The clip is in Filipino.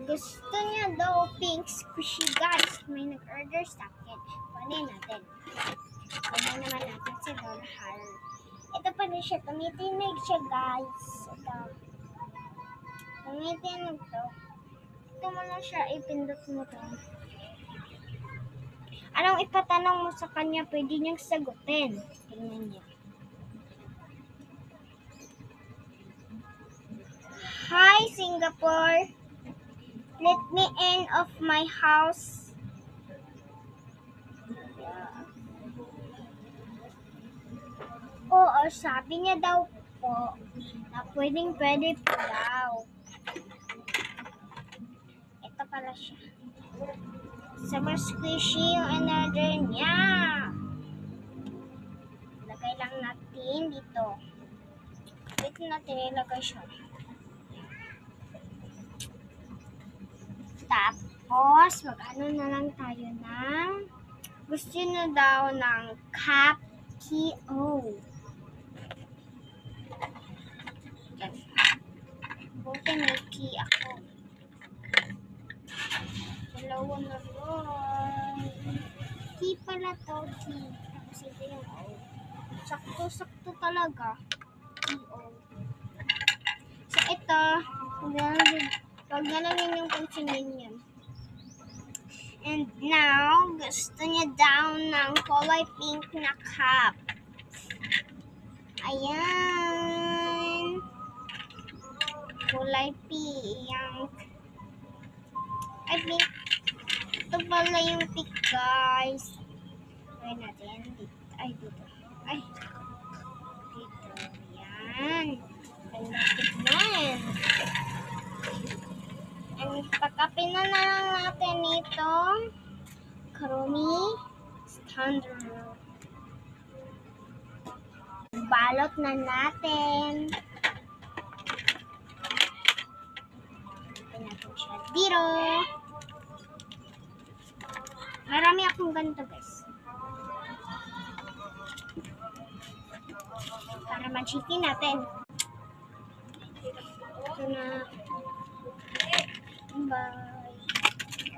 Gusto niya daw pink squishy guys. May nag-order sa akin. Kunin natin. Kunin naman natin si Lola Harold. Ito pa rin siya. Tumitinig siya guys. Ito. Tumitinig to. Ito mo na siya. Ipindot mo to. Anong itatanong mo sa kanya? Pwede niyang sagutin. Tingnan niyo. Hi, Singapore. Let me in of my house. Oo, sabi niya daw po na pwede po daw. Ito pala siya. Super squishy yung in-order niya. Lagay lang natin dito. Dito natin ilagay siya. Tapos, mag-ano na lang tayo ng gusto na daw ng Capio. Buti may key ako. Dalawa na lang. Key pala to, key. Tapos ito yung O. Sakto-sakto talaga. Key-O. So, ito, huwag na lang yun yung pansinin yun. And now, gusto niya daw ng kulay pink na cup. Ayan. Kulay pink. I think, ito pala yung pink, guys. Try natin. Ay, dito. Ay. Dito. Ayan. Ang lapit na yan. And pagkapin na lang natin itong Karumi Standard. Balot na natin. Pagkapin natin siya dito. Marami akong ganito guys. Para ma-chicken natin. Ito na. Bye.